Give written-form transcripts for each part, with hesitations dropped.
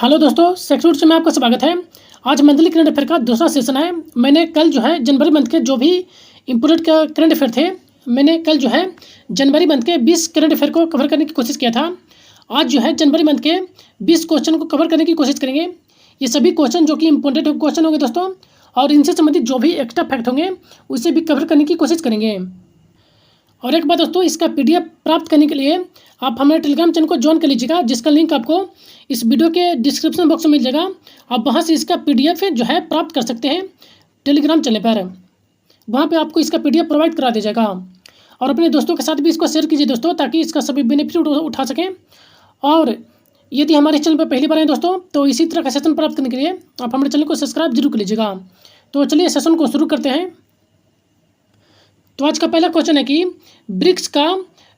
Hello दोस्तों, sex में आपका स्वागत है। आज मंथली करंट अफेयर का दूसरा सेशन है। मैंने कल जो है जनवरी मंथ के जो भी इम्पोर्टेंट करंट अफेयर थे, मैंने कल जो है जनवरी मंथ के 20 करंट अफेयर को कवर करने की कोशिश किया था। आज जो है जनवरी मंथ के 20 क्वेश्चन को कवर करने की कोशिश करेंगे। ये सभी क्वेश्चन जो कि इम्पोर्टेंट क्वेश्चन होंगे दोस्तों, और इनसे संबंधित जो भी एक्स्ट्रा फैक्ट होंगे उसे भी कवर करने की कोशिश करेंगे। और एक बात दोस्तों, इसका पीडीएफ प्राप्त करने के लिए आप हमारे टेलीग्राम चैनल को ज्वाइन कर लीजिएगा, जिसका लिंक आपको इस वीडियो के डिस्क्रिप्शन बॉक्स में मिल जाएगा। आप वहां से इसका पीडीएफ जो है प्राप्त कर सकते हैं टेलीग्राम चैनल पर। वहां पे आपको इसका पीडीएफ प्रोवाइड करा दिया जाएगा। और अपने दोस्तों के साथ भी इसको शेयर कीजिए दोस्तों, ताकि इसका सभी बेनिफिट उठा सकें। और यदि हमारे चैनल पर पहली बार आए दोस्तों, तो इसी तरह का सेशन प्राप्त करने के लिए आप हमारे चैनल को सब्सक्राइब जरूर कर लीजिएगा। तो चलिए सेशन को शुरू करते हैं। तो आज का पहला क्वेश्चन है कि ब्रिक्स का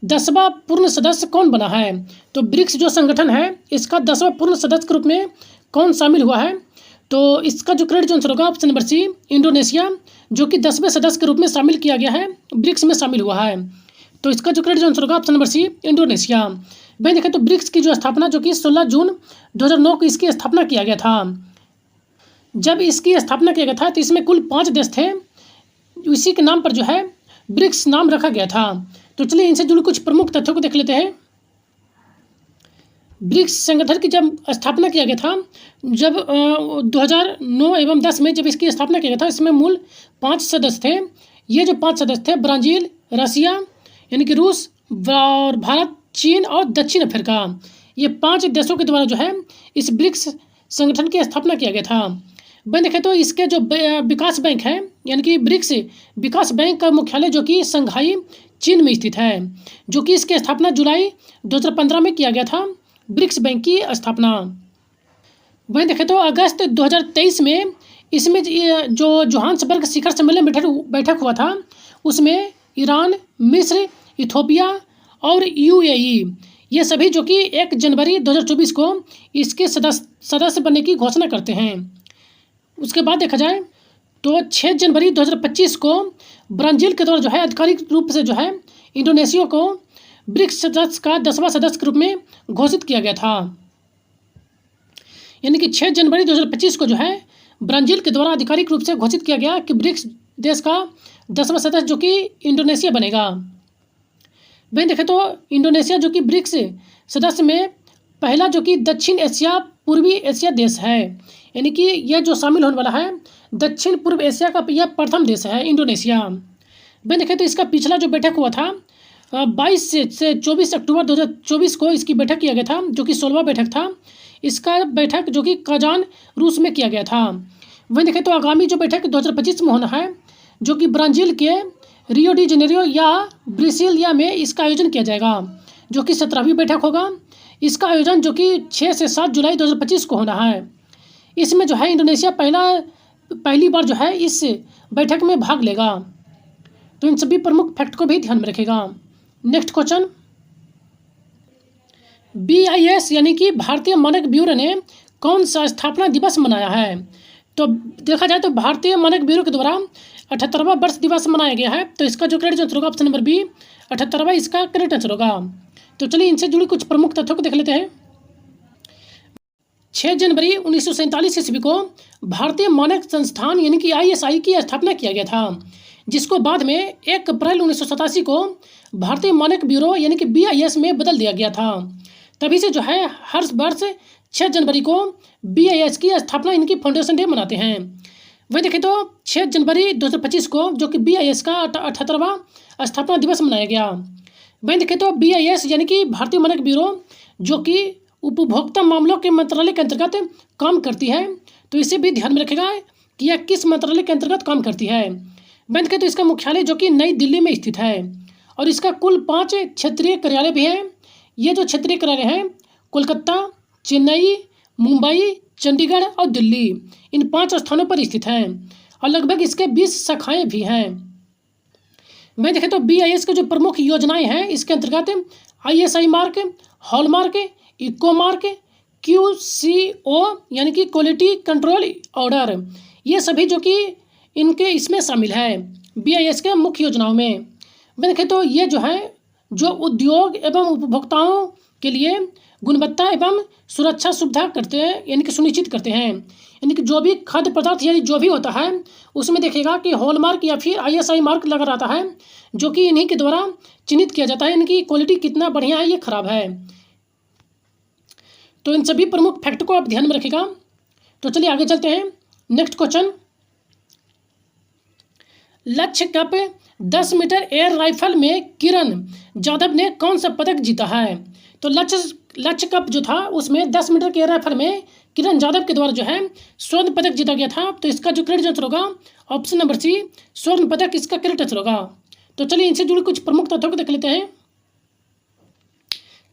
10वां पूर्ण सदस्य कौन बना है। तो ब्रिक्स जो संगठन है, इसका 10वां पूर्ण सदस्य के रूप में कौन शामिल हुआ है। तो इसका जो करेक्ट आंसर होगा ऑप्शन नंबर सी, इंडोनेशिया, जो कि 10वें सदस्य के रूप में शामिल किया गया है, ब्रिक्स में शामिल हुआ है। तो इसका जो करेक्ट आंसर होगा ऑप्शन नंबर सी, इंडोनेशिया। वहीं देखें तो ब्रिक्स की जो स्थापना जो कि 16 जून 2009 को इसकी स्थापना किया गया था। जब इसकी स्थापना किया गया था तो इसमें कुल 5 देश थे। इसी के नाम पर जो है ब्रिक्स नाम रखा गया था। तो चलिए इनसे जुड़े कुछ प्रमुख तथ्यों को देख लेते हैं। ब्रिक्स संगठन की जब स्थापना किया गया था, जब 2009 एवं 10 में जब इसकी स्थापना किया गया था, इसमें मूल 5 सदस्य थे। ये जो 5 सदस्य थे, ब्राज़ील, रसिया यानी कि रूस, और भारत, चीन और दक्षिण अफ्रीका, ये 5 देशों के द्वारा जो है इस ब्रिक्स संगठन की स्थापना किया गया था। वहीं देखें तो इसके जो विकास बैंक है, यानी कि ब्रिक्स विकास बैंक का मुख्यालय जो कि शंघाई चीन में स्थित है, जो कि इसकी स्थापना जुलाई 2015 में किया गया था, ब्रिक्स बैंक की स्थापना। वहीं देखें तो अगस्त 2023 में इसमें जो जोहान्सबर्ग शिखर सम्मेलन बैठक हुआ था, उसमें ईरान, मिस्र, इथोपिया और यूएई, ये सभी जो कि 1 जनवरी 2024 को इसके सदस्य बनने की घोषणा करते हैं। उसके बाद देखा जाए तो 6 जनवरी 2025 को ब्राज़ील के द्वारा जो है आधिकारिक रूप से जो है इंडोनेशिया को ब्रिक्स सदस्य का 10वां सदस्य के रूप में घोषित किया गया था। यानी कि 6 जनवरी 2025 को जो है ब्राज़ील के द्वारा आधिकारिक रूप से घोषित किया गया कि ब्रिक्स देश का 10वां सदस्य जो कि इंडोनेशिया बनेगा। वहीं देखें तो इंडोनेशिया जो कि ब्रिक्स सदस्य में पहला जो कि दक्षिण एशिया पूर्वी एशिया देश है, यानी कि यह जो शामिल होने वाला है दक्षिण पूर्व एशिया का यह प्रथम देश है इंडोनेशिया। वहीं देखें तो इसका पिछला जो बैठक हुआ था 22 से 24 अक्टूबर 2024 को इसकी बैठक किया गया था, जो कि 16वां बैठक था। इसका बैठक जो कि कजान रूस में किया गया था। वहीं देखें तो आगामी जो बैठक 2025 में होना है, जो कि ब्राज़ील के रियो डी जेनेरियो या ब्रासिलिया में इसका आयोजन किया जाएगा, जो कि 17वीं बैठक होगा। इसका आयोजन जो कि 6 से 7 जुलाई 2025 को होना है। इसमें जो है इंडोनेशिया पहली बार जो है इस बैठक में भाग लेगा। तो इन सभी प्रमुख फैक्ट को भी ध्यान में रखेगा। नेक्स्ट क्वेश्चन, BIS यानी कि भारतीय मानक ब्यूरो ने कौन सा स्थापना दिवस मनाया है। तो देखा जाए तो भारतीय मानक ब्यूरो के द्वारा 78वां वर्ष दिवस मनाया गया है। तो इसका जो करेक्ट आंसर होगा ऑप्शन नंबर बी, 78वां इसका करेक्ट आंसर होगा। तो चलिए इनसे जुड़ी कुछ प्रमुख तथ्यों को देख लेते हैं। 6 जनवरी 1947 ईस्वी को भारतीय मानक संस्थान यानी कि ISI की स्थापना किया गया था, जिसको बाद में 1 अप्रैल 1987 को भारतीय मानक ब्यूरो यानी कि BIS में बदल दिया गया था। तभी से जो है हर वर्ष 6 जनवरी को BIS की स्थापना इनकी फाउंडेशन डे मनाते हैं। वही देखें तो 6 जनवरी 2025 को जो कि BIS का 78वां स्थापना दिवस मनाया गया। वहीं देखें तो BIS यानी कि भारतीय मानक ब्यूरो जो कि उपभोक्ता मामलों के मंत्रालय के अंतर्गत काम करती है। तो इसे भी ध्यान में रखेगा कि यह किस मंत्रालय के अंतर्गत काम करती है। वहीं देखें तो इसका मुख्यालय जो कि नई दिल्ली में स्थित है, और इसका कुल 5 क्षेत्रीय कार्यालय भी हैं। ये जो क्षेत्रीय कार्यालय हैं कोलकाता, चेन्नई, मुंबई, चंडीगढ़ और दिल्ली, इन 5 स्थानों पर स्थित हैं, और लगभग इसके 20 शाखाएँ भी हैं। वहीं देखें तो BIS के जो प्रमुख योजनाएं हैं इसके अंतर्गत ISI मार्क, हॉलमार्क, इको मार्क, QCO यानी कि क्वालिटी कंट्रोल ऑर्डर, ये सभी जो कि इनके इसमें शामिल है BIS के मुख्य योजनाओं में। वहीं देखें तो ये जो है जो उद्योग एवं उपभोक्ताओं के लिए गुणवत्ता एवं सुरक्षा सुविधा करते हैं, यानी कि सुनिश्चित करते हैं। यानी कि जो भी खाद्य पदार्थ यानी जो भी होता है उसमें देखिएगा कि हॉलमार्क या फिर ISI मार्क लगा रहता है, जो कि इन्हीं के द्वारा चिन्हित किया जाता है, इनकी क्वालिटी कितना बढ़िया है, ये खराब है। तो इन सभी प्रमुख फैक्ट को आप ध्यान में रखिएगा। तो चलिए आगे चलते हैं। नेक्स्ट क्वेश्चन, लक्ष्य कप 10 मीटर एयर राइफल में किरण जाधव ने कौन सा पदक जीता है? तो लक्ष्य कप जो था उसमें 10 मीटर के एयर राइफल में किरण जाधव के द्वारा जो है स्वर्ण पदक जीता गया था। तो इसका जो करेक्ट आंसर होगा ऑप्शन नंबर सी, स्वर्ण पदक इसका करेक्ट आंसर होगा। तो चलिए इनसे जुड़े कुछ प्रमुख तथ्यों को देख लेते हैं।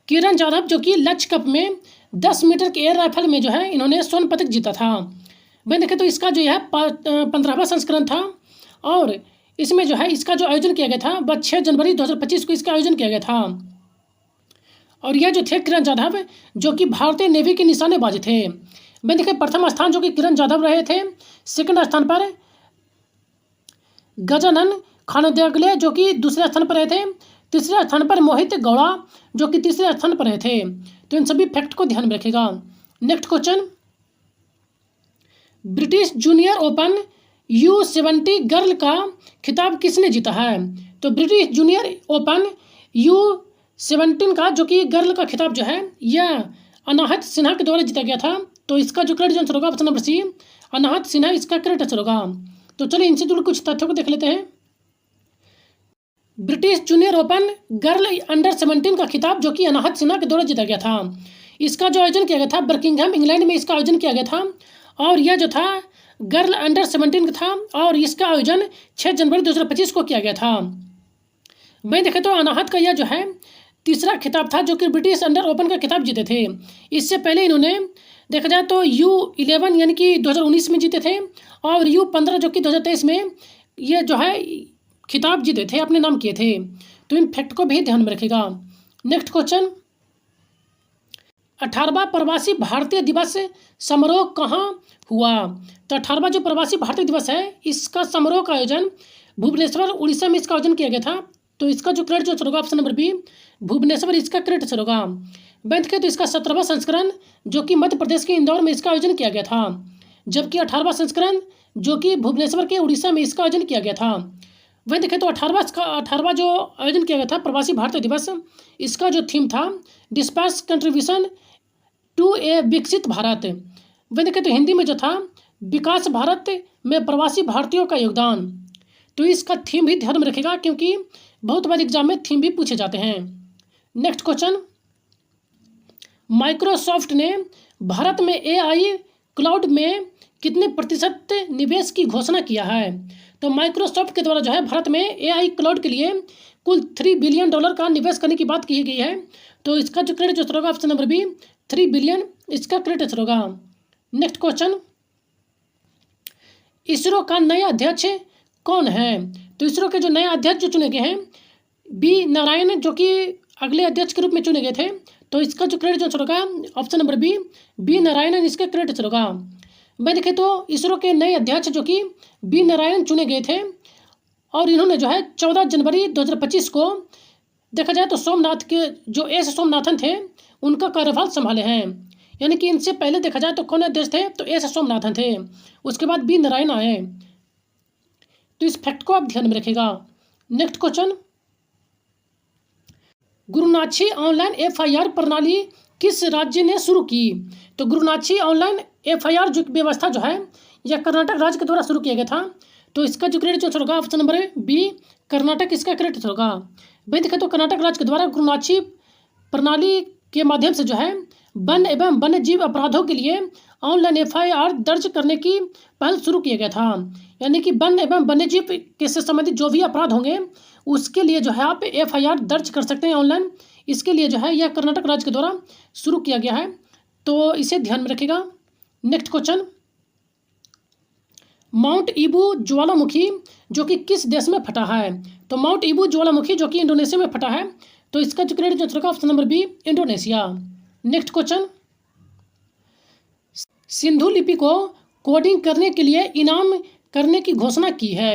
किरण जाधव जो कि लक्ष्य कप में 10 मीटर के एयर राइफल में जो है इन्होंने स्वर्ण पदक जीता था। भाई देखें तो इसका जो है 15वां संस्करण था और इसमें जो है इसका जो आयोजन किया गया था वह 6 जनवरी 2025 को इसका आयोजन किया गया था। और यह जो थे किरण जाधव जो कि भारतीय नेवी के निशानेबाज थे। भाई देखिए प्रथम स्थान जो कि किरण जाधव रहे थे, सेकंड स्थान पर गजानन खानदेगले जो कि दूसरे स्थान पर रहे थे, तीसरे स्थान पर मोहित गौड़ा जो कि तीसरे स्थान पर रहे थे। तो इन सभी फैक्ट को ध्यान में रखिएगा। Next question, British junior open U70 girl का खिताब किसने जीता है? तो ब्रिटिश जूनियर ओपन U17 का जो कि गर्ल का खिताब जो है यह अनाहत सिन्हा के द्वारा जीता गया था। तो इसका जो करेक्ट आंसर होगा ऑप्शन नंबर सी, अनाहत सिन्हा इसका करेक्ट आंसर होगा। तो चलिए इनसे जुड़े कुछ तथ्यों को देख लेते हैं। British junior open girl under 17 का खिताब जो कि अनाहत सिन्हा के द्वारा जीता गया था। इसका जो आयोजन किया गया था बर्किंघम इंग्लैंड में इसका आयोजन किया गया था और यह जो था गर्ल अंडर 17 का था और इसका आयोजन 6 जनवरी 2025 को किया गया था। वहीं देखें तो अनाहत का यह जो है तीसरा खिताब था जो कि ब्रिटिश अंडर ओपन का खिताब जीते थे। इससे पहले इन्होंने देखा जाए तो U11 यानी कि 2019 में जीते थे और U15 जो कि 2023 में ये जो है खिताब जीते थे, अपने नाम किए थे। तो इन फैक्ट को भी ध्यान में रखिएगा। नेक्स्ट क्वेश्चन, 18वां प्रवासी भारतीय दिवस समारोह कहाँ हुआ? तो 18वां जो प्रवासी भारतीय दिवस है इसका समारोह का आयोजन भुवनेश्वर उड़ीसा में इसका आयोजन किया गया था। तो इसका जो करेक्ट आंसर होगा ऑप्शन नंबर बी, भुवनेश्वर इसका करेक्ट आंसर होगा। बैंक के तो इसका 17वां संस्करण जो कि मध्य प्रदेश के इंदौर में इसका आयोजन किया गया था, जबकि 18वां संस्करण जो कि भुवनेश्वर के उड़ीसा में इसका आयोजन किया गया था। वहीं देखें तो 18वां जो आयोजन किया गया था प्रवासी भारतीय दिवस, इसका जो थीम था डिस्पर्स कंट्रीब्यूशन टू ए विकसित भारत। वहीं देखें तो हिंदी में जो था विकास भारत में प्रवासी भारतीयों का योगदान। तो इसका थीम भी ध्यान में रखेगा क्योंकि बहुत बार एग्जाम में थीम भी पूछे जाते हैं। नेक्स्ट क्वेश्चन, माइक्रोसॉफ्ट ने भारत में AI क्लाउड में कितने प्रतिशत निवेश की घोषणा किया है? तो माइक्रोसॉफ्ट के द्वारा जो है भारत में AI क्लाउड के लिए कुल $3 बिलियन का निवेश करने की बात की गई है। तो इसका जो करेक्ट आंसर होगा ऑप्शन नंबर बी, 3 बिलियन इसका करेक्ट आंसर होगा। नेक्स्ट क्वेश्चन, इसरो का नया अध्यक्ष कौन है? तो इसरो के जो नए अध्यक्ष जो चुने गए हैं बी नारायण जो कि अगले अध्यक्ष के रूप में चुने गए थे। तो इसका जो करेक्ट आंसर होगा ऑप्शन नंबर बी नारायणन इसका करेक्ट आंसर होगा। मैं देखें तो इसरो के नए अध्यक्ष जो कि बी नारायण चुने गए थे और इन्होंने जो है 14 जनवरी 2025 को देखा जाए तो सोमनाथ के जो एस सोमनाथन थे उनका कार्यभार संभाले हैं। यानी कि इनसे पहले देखा जाए तो कौन अध्यक्ष थे? तो एस सोमनाथन थे, उसके बाद बी नारायण आए। तो इस फैक्ट को आप ध्यान में रखिएगा। नेक्स्ट क्वेश्चन, गुरुनाची ऑनलाइन FIR प्रणाली किस राज्य ने शुरू की? तो गुरुनाची ऑनलाइन FIR जो व्यवस्था जो है यह कर्नाटक राज्य के द्वारा शुरू किया गया था। तो इसका जो करेक्ट आंसर होगा ऑप्शन नंबर बी, कर्नाटक इसका करेक्ट आंसर होगा। भाई देखें तो कर्नाटक राज्य के द्वारा गुरुनाची प्रणाली के माध्यम से जो है वन एवं वन्य जीव अपराधों के लिए ऑनलाइन FIR दर्ज करने की पहल शुरू किया गया था। यानी कि वन एवं वन्य जीव के से संबंधित जो भी अपराध होंगे उसके लिए जो है आप FIR दर्ज कर सकते हैं ऑनलाइन। इसके लिए जो है यह कर्नाटक राज्य के द्वारा शुरू किया गया है। तो इसे ध्यान में रखिएगा। नेक्स्ट क्वेश्चन, माउंट ईबू ज्वालामुखी जो कि किस देश में फटा है? तो माउंट ईबू ज्वालामुखी जो कि इंडोनेशिया में फटा है। तो इसका जो करेक्ट आंसर होगा option number B, Indonesia. Next question, Sindhu लिपि को कोडिंग करने के लिए इनाम करने की घोषणा की है।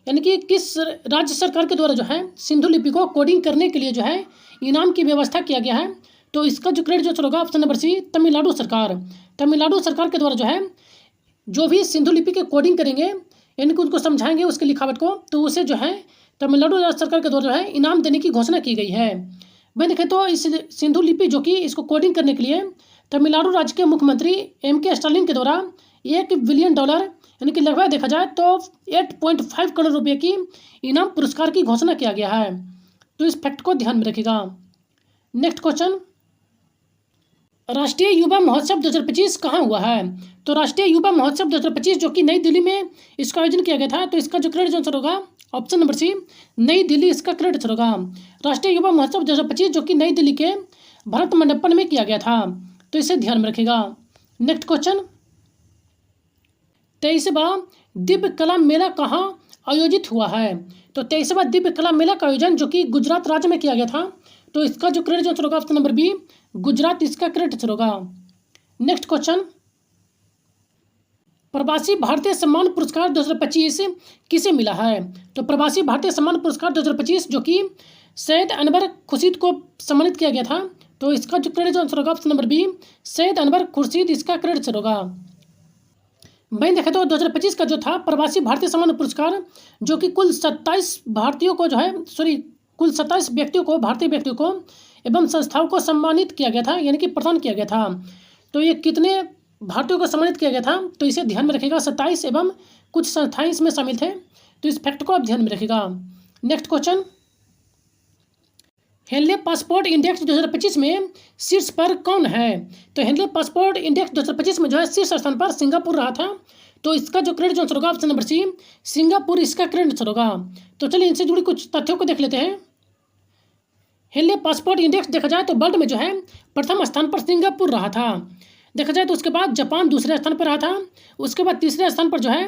यानी कि किस राज्य सरकार के द्वारा जो है सिंधु लिपि को कोडिंग करने के लिए जो है इनाम की व्यवस्था किया गया है? तो इसका जो क्रेडिट जो होगा ऑप्शन नंबर सी, तमिलनाडु सरकार। तमिलनाडु सरकार के द्वारा जो है जो भी सिंधु लिपि के कोडिंग करेंगे यानी कि उनको समझाएंगे उसकी लिखावट को, तो उसे जो है तमिलनाडु राज्य सरकार के द्वारा जो है इनाम देने की घोषणा की गई है। भाई देखें तो इस सिंधु लिपि जो कि इसको कोडिंग करने के लिए तमिलनाडु राज्य के मुख्यमंत्री M.K. स्टालिन के द्वारा $1 बिलियन यानी कि लगभग देखा जाए तो 8.5 करोड़ रुपये की इनाम पुरस्कार की घोषणा किया गया है। तो इस फैक्ट को ध्यान में रखिएगा। नेक्स्ट क्वेश्चन, राष्ट्रीय युवा महोत्सव 2025 कहाँ हुआ है? तो राष्ट्रीय युवा महोत्सव 2025 जो कि नई दिल्ली में इसका आयोजन किया गया था, तो इसका जो क्रेडिट आंसर होगा ऑप्शन नंबर सी, नई दिल्ली इसका क्रेडिट होगा। राष्ट्रीय युवा महोत्सव 2025 जो कि नई दिल्ली के भारत मंडपम में किया गया था, तो इसे ध्यान में रखिएगा। नेक्स्ट क्वेश्चन, 23वां दिव्य कला मेला कहाँ आयोजित हुआ है? तो 23वां दिव्य कला मेला का आयोजन जो कि गुजरात राज्य में किया गया था, तो इसका जो क्रेडिट आंसर होगा ऑप्शन नंबर बी, गुजरात इसका क्रेडिट होगा। नेक्स्ट क्वेश्चन, प्रवासी भारतीय सम्मान पुरस्कार 2025 किसे मिला है? तो प्रवासी भारतीय सम्मान पुरस्कार 2025 जो कि सैयद अनवर खुर्शीद को सम्मानित किया गया था, तो इसका जो क्रेडिट आंसर होगा option number B, Syed Anwar Khurshid इसका क्रेडिट होगा। भाई देखें तो 2025 का जो था प्रवासी भारतीय सम्मान पुरस्कार जो कि कुल 27 भारतीयों को जो है कुल 27 व्यक्तियों को, भारतीय व्यक्तियों को एवं संस्थाओं को सम्मानित किया गया था, यानी कि प्रदान किया गया था। तो ये कितने भारतीयों को सम्मानित किया गया था, तो इसे ध्यान में रखिएगा। 27 एवं कुछ संस्थाएं इसमें शामिल थे, तो इस फैक्ट को आप ध्यान में रखिएगा। Next question, Henley passport index 2025 में शीर्ष पर कौन है? तो हेनले पासपोर्ट इंडेक्स 2025 में जो है शीर्ष स्थान पर सिंगापुर रहा था, तो इसका जो क्रेडिट आंसर होगा ऑप्शन नंबर सी, सिंगापुर इसका क्रेडिट आंसर होगा। तो चलिए इनसे जुड़ी कुछ तथ्यों को देख लेते हैं। हेनले पासपोर्ट इंडेक्स देखा जाए तो वर्ल्ड में जो है प्रथम स्थान पर सिंगापुर रहा था। देखा जाए तो उसके बाद जापान दूसरे स्थान पर रहा था। उसके बाद तीसरे स्थान पर जो है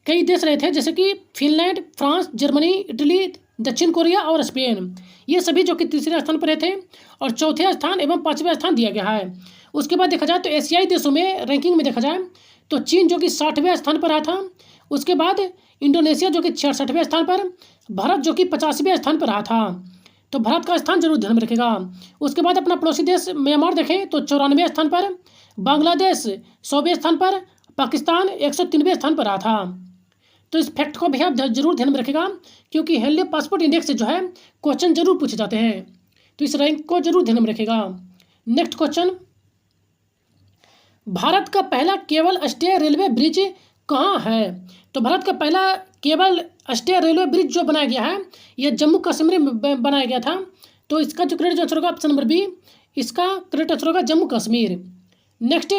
कई देश रहे थे, जैसे कि फिनलैंड, फ्रांस, जर्मनी, इटली, दक्षिण कोरिया और स्पेन, ये सभी जो कि तीसरे स्थान पर रहे थे। और चौथे स्थान एवं 5वें स्थान दिया गया है। उसके बाद देखा जाए तो एशियाई देशों में रैंकिंग में देखा जाए तो चीन जो कि 60वें स्थान पर रहा था। उसके बाद इंडोनेशिया जो कि 66वें स्थान पर, भारत जो कि 50वें स्थान पर रहा था। तो भारत का स्थान जरूर ध्यान में रखेगा। उसके बाद अपना पड़ोसी देश म्यांमार देखें तो 94वें स्थान पर, बांग्लादेश 100वें स्थान पर, पाकिस्तान 103वें स्थान पर रहा था। तो इस फैक्ट को भी आप जरूर ध्यान में रखेगा, क्योंकि हेनले पासपोर्ट इंडेक्स से जो है क्वेश्चन जरूर पूछे जाते हैं, तो इस रैंक को जरूर ध्यान में रखेगा। नेक्स्ट क्वेश्चन, भारत का पहला केबल स्टे रेलवे ब्रिज कहाँ है? तो भारत का पहला केबल स्टे रेलवे ब्रिज जो बनाया गया है यह जम्मू कश्मीर में बनाया गया था। तो इसका जो क्रेडिट आंसर होगा ऑप्शन नंबर बी, इसका क्रेडिट आंसर होगा जम्मू कश्मीर। नेक्स्ट,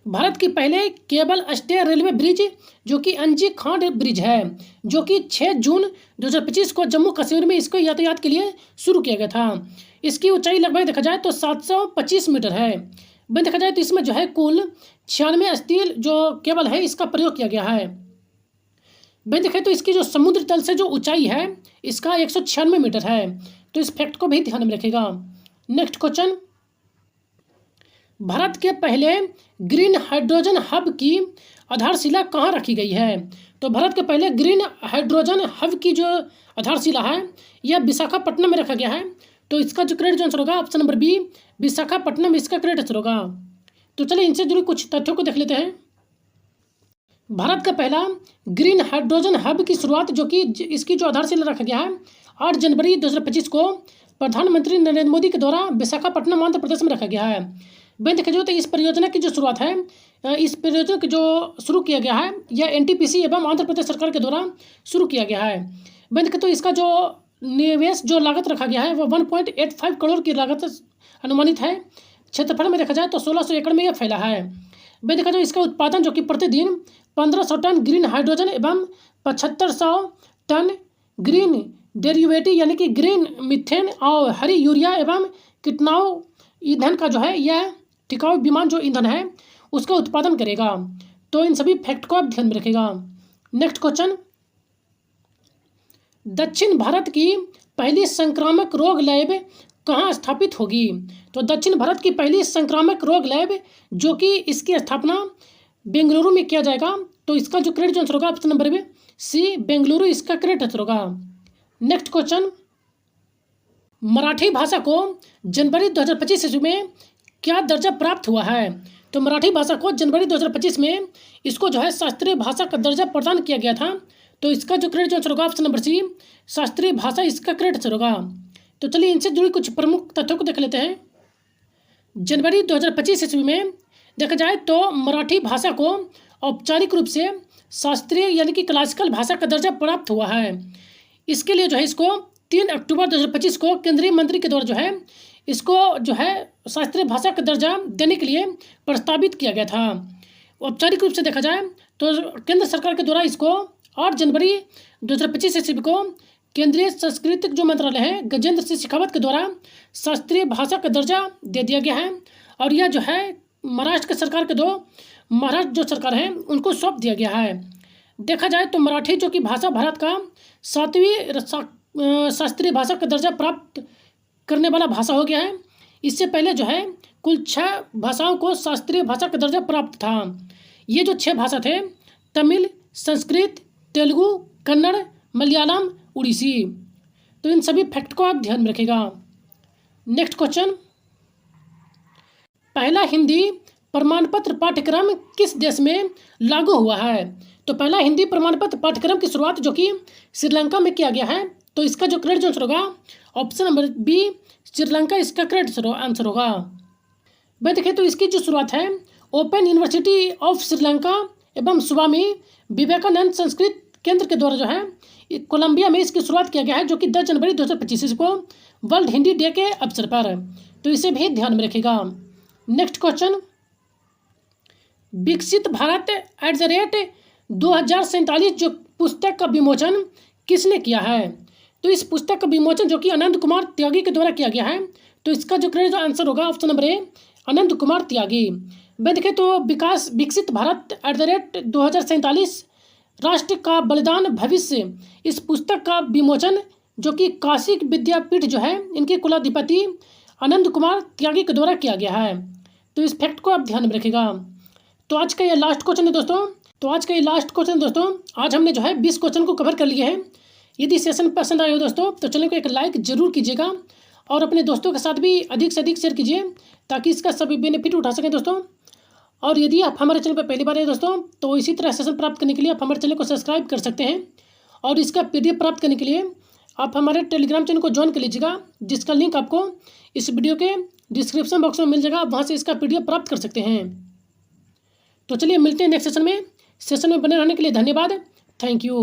भारत की पहले केबल स्टे रेलवे ब्रिज जो कि अंजी खांड ब्रिज है, जो कि 6 जून 2025 को जम्मू कश्मीर में इसको यातायात के लिए शुरू किया गया था। इसकी ऊंचाई लगभग देखा जाए तो 725 मीटर है। वहीं देखा जाए तो इसमें जो है कुल 96 स्टील जो केबल है इसका प्रयोग किया गया है। वहीं देखें तो इसकी जो समुद्र तल से जो ऊंचाई है इसका 196 मीटर है। तो इस फैक्ट को भी ध्यान में रखेगा। नेक्स्ट क्वेश्चन, भारत के पहले ग्रीन हाइड्रोजन हब की आधारशिला कहाँ रखी गई है? तो भारत के पहले ग्रीन हाइड्रोजन हब की जो आधारशिला है यह विशाखापट्टनम में रखा गया है। तो इसका जो क्रेडिट आंसर होगा ऑप्शन नंबर बी, विशाखापट्टनम इसका क्रेडिट आंसर होगा। तो चलिए इनसे जुड़े कुछ तथ्यों को देख लेते हैं। भारत का पहला ग्रीन हाइड्रोजन हब की शुरुआत जो कि इसकी जो आधारशिला रखा गया है 8 जनवरी 2025 को प्रधानमंत्री नरेंद्र मोदी के द्वारा विशाखापट्टनम आंध्र प्रदेश में रखा गया है। वहीं देखा जाए तो इस परियोजना की जो शुरुआत है, इस परियोजना की जो शुरू किया गया है यह NTPC एवं आंध्र प्रदेश सरकार के द्वारा शुरू किया गया है। वहीं देखा तो इसका जो निवेश जो लागत रखा गया है वो 1.85 करोड़ की लागत अनुमानित है। क्षेत्रफल में देखा जाए तो 1600 एकड़ में यह फैला है। वहीं देखा जाए इसका उत्पादन जो कि प्रतिदिन 1500 टन ग्रीन हाइड्रोजन एवं 7500 टन ग्रीन डेरिवेटिव यानी कि ग्रीन मीथेन और हरी यूरिया एवं कीटनाशक ईंधन का जो है यह टिकाऊ विमान जो ईंधन है उसका उत्पादन करेगा। तो इन सभी फैक्ट को आप ध्यान में रखेगा। नेक्स्ट क्वेश्चन, दक्षिण भारत की पहली संक्रामक रोग लैब कहाँ स्थापित होगी? तो दक्षिण भारत की पहली संक्रामक रोग लैब जो कि इसकी स्थापना बेंगलुरु में किया जाएगा। तो इसका जो क्रेडिट आंसर होगा ऑप्शन नंबर बी, सी, बेंगलुरु इसका क्रेडिट आंसर होगा। नेक्स्ट क्वेश्चन, मराठी भाषा को जनवरी 2025 ईस्वी में क्या दर्जा प्राप्त हुआ है? तो मराठी भाषा को जनवरी 2025 में इसको जो है शास्त्रीय भाषा का दर्जा प्रदान किया गया था। तो इसका जो क्रेडिट आंसर होगा ऑप्शन नंबर सी, शास्त्रीय भाषा इसका क्रेडिट आंसर होगा। तो चलिए इनसे जुड़ी कुछ प्रमुख तथ्यों को देख लेते हैं। जनवरी 2025 ईस्वी में देखा जाए तो मराठी भाषा को औपचारिक रूप से शास्त्रीय यानी कि क्लासिकल भाषा का दर्जा प्राप्त हुआ है। इसके लिए जो है इसको 3 अक्टूबर 2025 को केंद्रीय मंत्री के द्वारा जो है इसको जो है शास्त्रीय भाषा का दर्जा देने के लिए प्रस्तावित किया गया था। औपचारिक रूप से देखा जाए तो केंद्र सरकार के द्वारा इसको 8 जनवरी 2025 ईस्वी को केंद्रीय सांस्कृतिक जो मंत्रालय है गजेंद्र सिंह शेखावत के द्वारा शास्त्रीय भाषा का दर्जा दे दिया गया है। और यह जो है महाराष्ट्र सरकार के महाराष्ट्र जो सरकार है उनको सौंप दिया गया है। देखा जाए तो मराठी जो कि भाषा भारत का 7वीं शास्त्रीय भाषा का दर्जा प्राप्त करने वाला भाषा हो गया है। इससे पहले जो है कुल 6 भाषाओं को शास्त्रीय भाषा का दर्जा प्राप्त था। ये जो 6 भाषा थे तमिल, संस्कृत, तेलुगु, कन्नड़, मलयालम, उड़ीसी। तो इन सभी फैक्ट को आप ध्यान में रखिएगा। नेक्स्ट क्वेश्चन, पहला हिंदी प्रमाण पत्र पाठ्यक्रम किस देश में लागू हुआ है? तो पहला हिंदी प्रमाण पत्र पाठ्यक्रम की शुरुआत जो कि श्रीलंका में किया गया है। तो इसका जो क्रेडिट आंसर होगा ऑप्शन नंबर बी, श्रीलंका इसका क्रेडिट आंसर होगा। भाई देखिए तो इसकी जो शुरुआत है ओपन यूनिवर्सिटी ऑफ श्रीलंका एवं स्वामी विवेकानंद संस्कृत केंद्र के द्वारा जो है कोलंबिया में इसकी शुरुआत किया गया है, जो कि 10 जनवरी 2025 को वर्ल्ड हिंदी डे के अवसर पर। तो इसे भी ध्यान में रखिएगा। नेक्स्ट क्वेश्चन, विकसित भारत @2047 जो पुस्तक का विमोचन किसने किया है? तो इस पुस्तक का विमोचन जो कि आनंद कुमार त्यागी के द्वारा किया गया है। तो इसका जो क्रेडिट आंसर होगा option number A, Anand Kumar त्यागी। वह देखें तो विकसित भारत @2047 राष्ट्र का बलिदान भविष्य इस पुस्तक का विमोचन जो कि काशी विद्यापीठ जो है इनके कुलाधिपति आनंद कुमार त्यागी के द्वारा किया गया है। तो इस फैक्ट को आप ध्यान में रखिएगा। तो आज का ये लास्ट क्वेश्चन है दोस्तों। आज हमने जो है 20 क्वेश्चन को कवर कर लिए हैं। यदि सेशन पसंद आए हो दोस्तों तो चैनल को एक लाइक जरूर कीजिएगा और अपने दोस्तों के साथ भी अधिक से अधिक शेयर कीजिए ताकि इसका सभी बेनिफिट उठा सकें दोस्तों। और यदि आप हमारे चैनल पर पहली बार आए दोस्तों तो इसी तरह सेशन प्राप्त करने के लिए आप हमारे चैनल को सब्सक्राइब कर सकते हैं। और इसका PDF प्राप्त करने के लिए आप हमारे टेलीग्राम चैनल को ज्वाइन कर लीजिएगा, जिसका लिंक आपको इस वीडियो के डिस्क्रिप्शन बॉक्स में मिल जाएगा। आप वहाँ से इसका PDF प्राप्त कर सकते हैं। तो चलिए मिलते हैं नेक्स्ट सेशन में बने रहने के लिए धन्यवाद। Thank you.